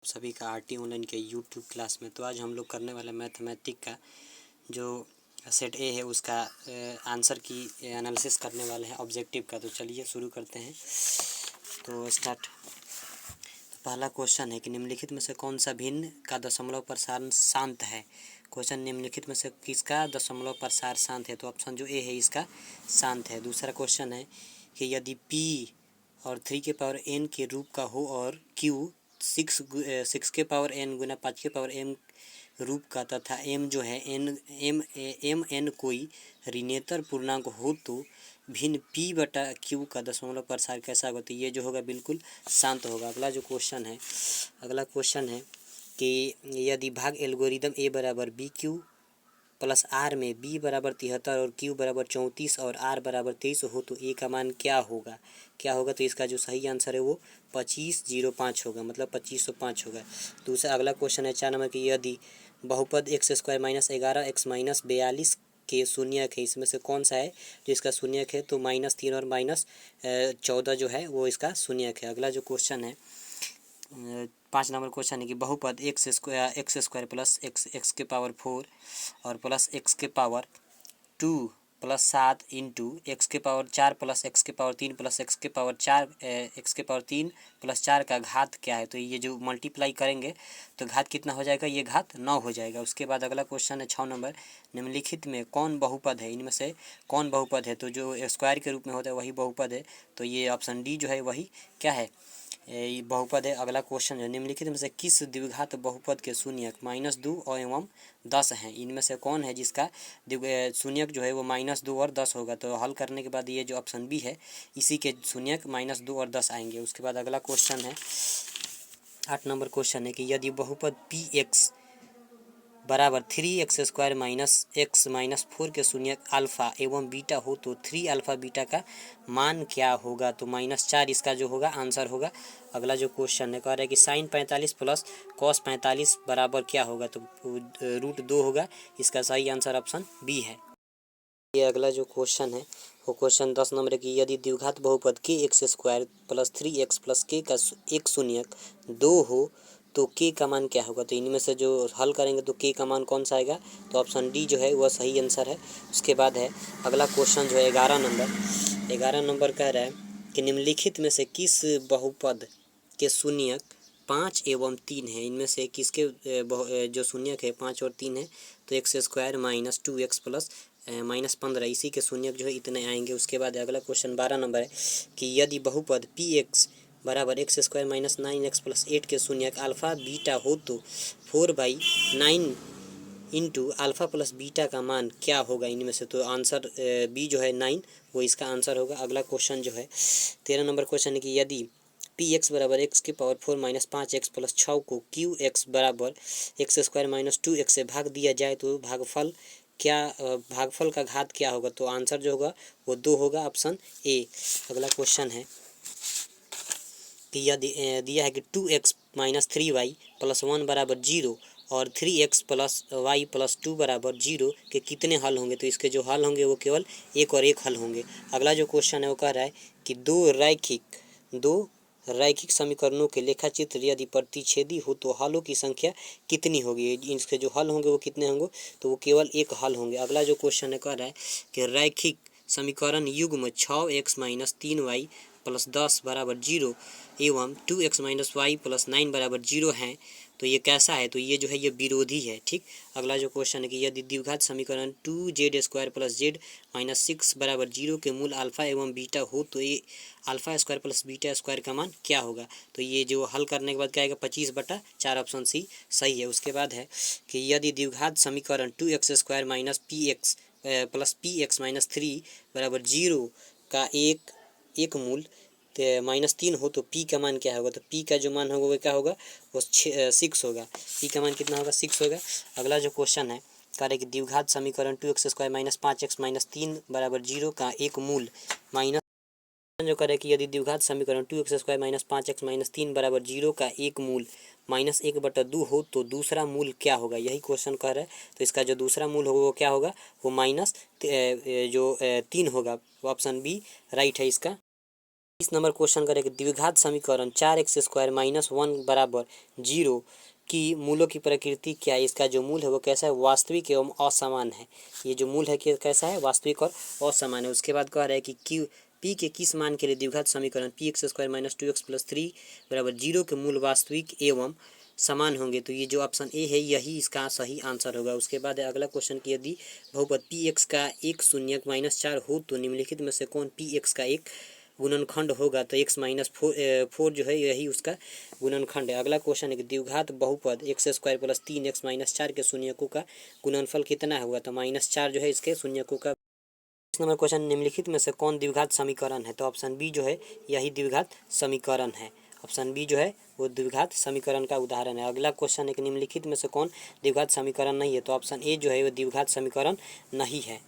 सभी का RT online के यूट्यूब क्लास में। तो आज हम लोग करने वाले मैथमेटिक का जो सेट ए है उसका आंसर की एनालिसिस करने वाले हैं ऑब्जेक्टिव का। तो चलिए शुरू करते हैं। तो स्टार्ट। तो पहला क्वेश्चन है कि निम्नलिखित में से कौन सा भिन्न का दशमलव प्रसार शांत है। क्वेश्चन निम्नलिखित में से किसका दशमलव प्रसार शांत है। तो ऑप्शन जो ए है इसका शांत है। दूसरा क्वेश्चन है कि यदि p और 3 के पावर n के रूप का हो और q 6 के पावर n गुना 5 के पावर m रूप का तथा m जो है n कोई ऋणेतर पूर्णांक हो तो भिन्न p बटा q का दशमलव प्रसार कैसा होगा। तो ये जो होगा बिल्कुल शांत होगा। अगला क्वेश्चन है कि यदि भाग एल्गोरिदम a बराबर बी क्यू प्लस आर में b बराबर 73 और q बराबर 34 और r बराबर 23 हो तो a का मान क्या होगा। तो इसका जो सही आंसर है वो 2505 होगा, मतलब 2505 होगा। दूसरा अगला क्वेश्चन है 4 नंबर की यदि बहुपद x square minus 11 x minus 42 के शून्यक है, इसमें से कौन सा है जो इसका शून्यक है। तो -3 और -14 जो है वो इसका शून्यक है। अगला जो क्वेश्चन है 5 नंबर क्वेश्चन है कि बहुपद एक्स स्क्वायर प्लस एक्स के पावर 4 और प्लस एक्स के पावर 2 प्लस 7 इंटू एक्स के पावर 4 प्लस एक्स के पावर 3 प्लस एक्स के पावर 3 प्लस 4 का घात क्या है। तो ये जो मल्टीप्लाई करेंगे तो घात कितना हो जाएगा, ये घात 9 हो जाएगा। उसके बाद अगला क्वेश्चन है 6 नंबर निम्नलिखित में कौन बहुपद है, इनमें से कौन बहुपद है। तो जो स्क्वायर के रूप में होता है वही बहुपद है। तो ये ऑप्शन डी जो है वही क्या है, बहुपद है। अगला क्वेश्चन है निम्नलिखित में से किस द्विघात बहुपद के शून्यक -2 और एवं 10 हैं। इनमें से कौन है जिसका शून्यक जो है वो -2 और 10 होगा। तो हल करने के बाद ये जो ऑप्शन बी है इसी के शून्यक -2 और 10 आएंगे। उसके बाद अगला क्वेश्चन है 8 नंबर क्वेश्चन है कि यदि बहुपद पी एक्स बराबर 3x square minus x minus 4 के शून्यक अल्फ़ा एवं बीटा हो तो 3 अल्फ़ा बीटा का मान क्या होगा। तो -4 इसका जो होगा आंसर होगा। अगला जो क्वेश्चन है कह रहा है कि साइन 45 प्लस कॉस 45 बराबर क्या होगा। तो √2 होगा। इसका सही आंसर ऑप्शन बी है। ये अगला जो क्वेश्चन है वो क्वेश्चन 10 नंबर है कि यदि द्विघात बहुपद के x square plus 3x plus के का एक शून्यक 2 हो तो के का मान क्या होगा। तो इनमें से जो हल करेंगे तो के का मान कौन सा आएगा। तो ऑप्शन डी जो है वह सही आंसर है। उसके बाद है अगला क्वेश्चन जो है 11 नंबर कह रहा है कि निम्नलिखित में से किस बहुपद के शून्यक 5 एवं 3 है। इनमें से किसके जो शून्यक है 5 और 3 है। तो x square minus 2x plus -15 इसी के शून्यक जो है इतने आएंगे। उसके बाद अगला क्वेश्चन 12 नंबर है कि यदि बहुपद पी एक्स बराबर x square minus 9x plus 8 के शून्यक अल्फ़ा बीटा हो तो 4/9 इंटू अल्फ़ा प्लस बीटा का मान क्या होगा। इनमें से तो आंसर बी जो है 9 वो इसका आंसर होगा। अगला क्वेश्चन जो है 13 नंबर क्वेश्चन है कि यदि पी एक्स बराबर एक्स के पावर 4 माइनस 5x प्लस 6 को क्यू एक्स बराबर एक्स स्क्वायर माइनस 2x से भाग दिया जाए तो भागफल का घात क्या होगा। तो आंसर जो होगा वो 2 होगा, ऑप्शन ए। अगला क्वेश्चन है कि यह दिया है कि 2x माइनस 3y प्लस 1 बराबर 0 और 3x प्लस वाई प्लस 2 बराबर 0 के कितने हल होंगे। तो इसके जो हल होंगे वो केवल एक और एक हल होंगे। अगला जो क्वेश्चन है वो कह रहा है कि दो रैखिक समीकरणों के लेखाचित्र यदि प्रतिच्छेदी हो तो हलों की संख्या कितनी होगी। इसके जो हल होंगे वो कितने होंगे। तो वो केवल एक हल होंगे। अगला जो क्वेश्चन है कह रहा है कि रैखिक समीकरण युग्म 6x माइनस 3y प्लस 10 बराबर 0 एवं 2x माइनस वाई प्लस 9 बराबर 0 हैं। तो ये कैसा है। तो ये जो है ये विरोधी है। ठीक। अगला जो क्वेश्चन है कि यदि द्विघात समीकरण 2z square plus z minus 6 बराबर 0 के मूल अल्फ़ा एवं बीटा हो तो ये alpha square plus beta square का मान क्या होगा। तो ये जो हल करने के बाद क्या आएगा 25/4, ऑप्शन सी सही है। उसके बाद है कि यदि द्विघात समीकरण 2x square minus px plus px minus 3 बराबर 0 का एक मूल -3 हो तो p का मान क्या होगा। तो p का जो मान होगा वो क्या होगा, वो 6 होगा। p का मान कितना होगा, 6 होगा। अगला जो क्वेश्चन है कह रहे कि द्विघात समीकरण 2x square minus 5x minus 3 बराबर 0 का एक मूल माइनस जो करे कि यदि द्विघात समीकरण 2x square minus 5x minus 3 बराबर 0 का एक मूल -1/2 हो तो दूसरा मूल क्या होगा। यही क्वेश्चन कह रहा है। तो इसका जो दूसरा मूल होगा वो क्या होगा, वो -3 होगा। ऑप्शन बी राइट है इसका। इस नंबर क्वेश्चन करेंगे द्विघात समीकरण 4x² - 1 बराबर 0 की मूलों की प्रकृति क्या है। इसका जो मूल है वो कैसा है, वास्तविक एवं असमान है। ये जो मूल है कि कैसा है, वास्तविक और असमान है। उसके बाद कह रहा है कि क्यू पी के किस मान के लिए द्विघात समीकरण px² - 2x + 3 बराबर 0 के मूल वास्तविक एवं समान होंगे। तो ये जो ऑप्शन ए है यही इसका सही आंसर होगा। उसके बाद अगला क्वेश्चन कि यदि बहुपद px का एक शून्यक -4 हो तो निम्नलिखित में से कौन px का एक गुणनखंड होगा। तो x-4 जो है यही उसका गुणनखंड है। अगला क्वेश्चन है कि द्विघात बहुपद x² + 3x - 4 के शून्यकों का गुणनफल कितना होगा। तो -4 जो है इसके शून्यकों का। इस नंबर क्वेश्चन निम्नलिखित में से कौन द्विघात समीकरण है। तो ऑप्शन बी जो है यही द्विघात समीकरण है। ऑप्शन बी जो है वो द्विघात समीकरण का उदाहरण है। अगला क्वेश्चन है कि निम्नलिखित में से कौन द्विघात समीकरण नहीं है। तो ऑप्शन ए जो है वो द्विघात समीकरण नहीं है।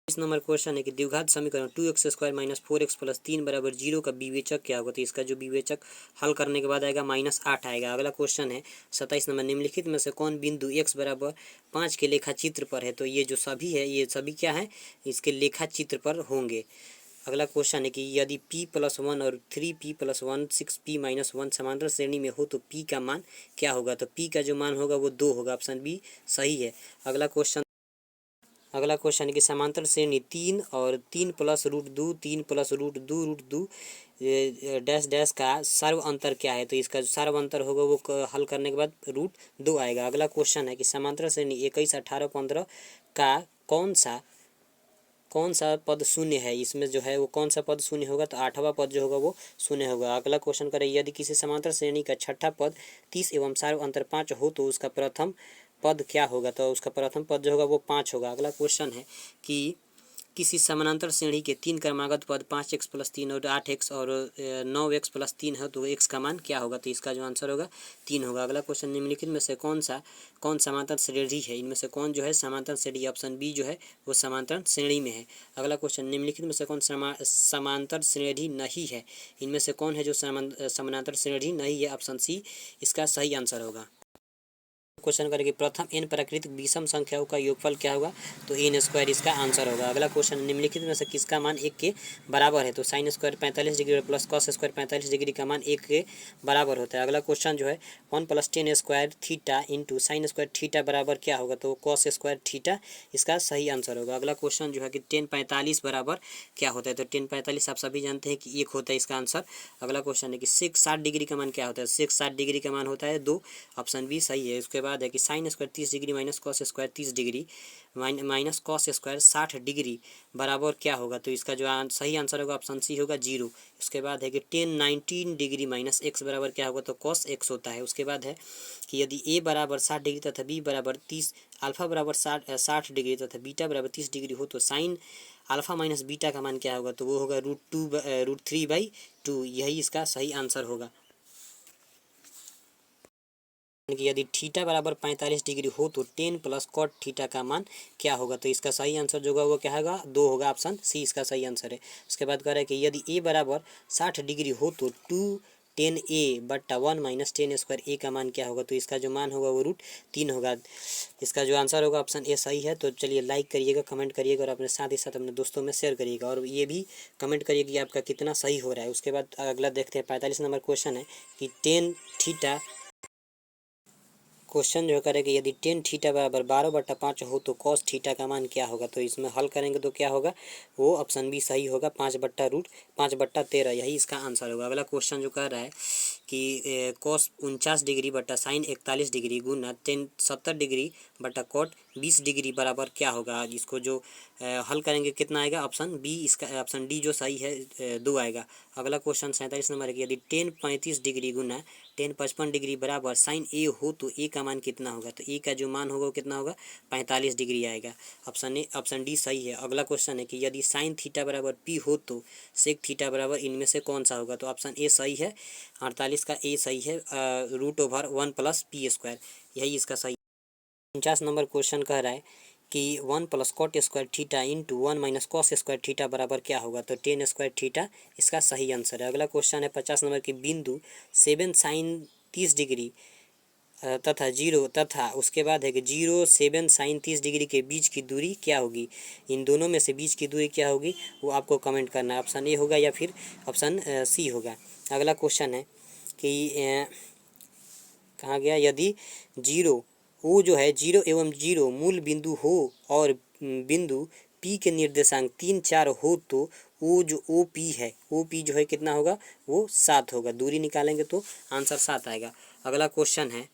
इस नंबर क्वेश्चन है कि द्विघात समीकरण 2x² - 4x + 3 बराबर 0 का विवेचक क्या होगा। तो इसका जो विवेचक हल करने के बाद आएगा -8 आएगा। अगला क्वेश्चन है 27 नंबर निम्नलिखित में से कौन बिंदु x बराबर 5 के लेखा चित्र पर है। तो ये जो सभी है ये सभी क्या है, इसके लेखा चित्र पर होंगे। अगला क्वेश्चन है कि यदि p+1 और 3p+1 6p - 1 समांतर श्रेणी में हो तो p का मान क्या होगा। तो p का जो मान होगा वो 2 होगा। ऑप्शन बी सही है। अगला क्वेश्चन है कि समांतर श्रेणी 3 और 3 + √2 3 + √2 √2 डैश डैश का सर्व अंतर क्या है। तो इसका जो सर्व अंतर होगा वो हल करने के बाद √2 आएगा। अगला क्वेश्चन है कि समांतर श्रेणी 21 18 15 का कौन सा पद शून्य है। इसमें जो है वो कौन सा पद शून्य होगा। तो 8वां पद जो होगा वो शून्य होगा। अगला क्वेश्चन करें यदि किसी समांतर श्रेणी का छठा पद 30 एवं सर्व अंतर 5 हो तो उसका प्रथम पद क्या होगा। तो उसका प्रथम पद जो होगा वो 5 होगा। अगला क्वेश्चन है कि किसी समानांतर श्रेणी के 3 क्रमागत पद 5x + 3 और 8x और 9x + 3 है तो x का मान क्या होगा। तो इसका जो आंसर होगा 3 होगा। अगला क्वेश्चन निम्नलिखित में से कौन समांतर श्रेणी है। इनमें से कौन जो है समांतर श्रेणी। ऑप्शन बी जो है वो समांतर श्रेणी में है। अगला क्वेश्चन निम्नलिखित में से कौन समांतर श्रेणी नहीं है। इनमें से कौन है जो समांतर श्रेणी नहीं है। ऑप्शन सी इसका सही आंसर होगा। क्वेश्चन करेंगे प्रथम n प्राकृतिक विषम संख्याओं का योगफल क्या होगा। तो n² इसका आंसर होगा। अगला क्वेश्चन निम्नलिखित में से किसका मान 1 के बराबर है। तो sin² 45 degree plus cos² 45 degree का मान 1 के बराबर होता है। अगला क्वेश्चन जो है 1 + tan² theta into sin² theta बराबर क्या होगा। तो cos² थीटा इसका सही आंसर होगा। अगला क्वेश्चन जो है कि tan 45 बराबर क्या होता है। तो tan 45 आप सभी जानते हैं कि 1 होता है इसका आंसर। अगला क्वेश्चन है कि sec 60 डिग्री का मान क्या होता है। sec 60 डिग्री का मान होता है 2। ऑप्शन बी सही है। उसके बाद है कि sin² 30 degree minus cos² 30 degree minus cos² 60 degree बराबर क्या होगा। तो इसका जो सही आंसर होगा ऑप्शन सी होगा 0। उसके बाद है कि tan 19 डिग्री माइनस x बराबर क्या होगा। तो cos x होता है। उसके बाद है कि यदि a बराबर 60 डिग्री तथा b बराबर 30 अल्फा बराबर 60 डिग्री तथा बीटा बराबर 30 डिग्री हो तो साइन अल्फा माइनस बीटा का मान क्या होगा। तो वो होगा √3/2। यही इसका सही आंसर होगा। कि यदि थीटा बराबर 45 डिग्री हो तो tan + cot थीटा का मान क्या होगा। तो इसका सही आंसर जो होगा वो क्या होगा 2 होगा। ऑप्शन सी इसका सही आंसर है। उसके बाद कह रहा है कि यदि a बराबर 60 डिग्री हो तो 2 tan a बट्टा 1 माइनस tan² a का मान क्या होगा। तो इसका जो मान होगा वो √3 होगा। इसका जो आंसर होगा ऑप्शन ए सही है। तो चलिए लाइक करिएगा, कमेंट करिएगा और अपने साथ ही साथ अपने दोस्तों में शेयर करिएगा और ये भी कमेंट करिएगा कि आपका कितना सही हो रहा है। उसके बाद अगला देखते हैं 45 नंबर क्वेश्चन है कि tan थीटा क्वेश्चन जो करें कि यदि tan थीटा बराबर 12/5 हो तो cos थीटा का मान क्या होगा। तो इसमें हल करेंगे तो क्या होगा वो ऑप्शन बी सही होगा 5/13 यही इसका आंसर होगा। अगला क्वेश्चन जो कह रहा है कि cos 49 डिग्री बट्टा साइन 41 डिग्री गुना tan 70 डिग्री बट्टा cot 20 डिग्री बराबर क्या होगा। इसको जो हल करेंगे कितना आएगा। ऑप्शन बी इसका ऑप्शन डी जो सही है 2 आएगा। अगला क्वेश्चन 47 नंबर है कि यदि tan 35 डिग्री गुना tan 55 डिग्री बराबर साइन ए हो तो ए का मान कितना होगा। तो ए का जो मान होगा वो कितना होगा 45 डिग्री आएगा। ऑप्शन डी सही है। अगला क्वेश्चन है कि यदि साइन थीटा बराबर पी हो तो सेक थीटा बराबर इनमें से कौन सा होगा। तो ऑप्शन ए सही है। 48 का ए सही है। √1 + p² यही इसका सही। 49 नंबर क्वेश्चन कह रहा है कि 1 + cot² theta into 1 minus cos² theta बराबर क्या होगा। तो tan² थीटा इसका सही आंसर है। अगला क्वेश्चन है 50 नंबर की बिंदु 7 sin 30 डिग्री तथा 0 तथा उसके बाद है कि 0 7 साइन 30 डिग्री के बीच की दूरी क्या होगी। इन दोनों में से बीच की दूरी क्या होगी वो आपको कमेंट करना है। ऑप्शन ए होगा या फिर ऑप्शन सी होगा। अगला क्वेश्चन है कि कहाँ गया, यदि 0 ओ जो है 0 एवं 0 मूल बिंदु हो और बिंदु P के निर्देशांक 3 4 हो तो ओ जो OP है, OP जो है कितना होगा वो 7 होगा। दूरी निकालेंगे तो आंसर 7 आएगा। अगला क्वेश्चन है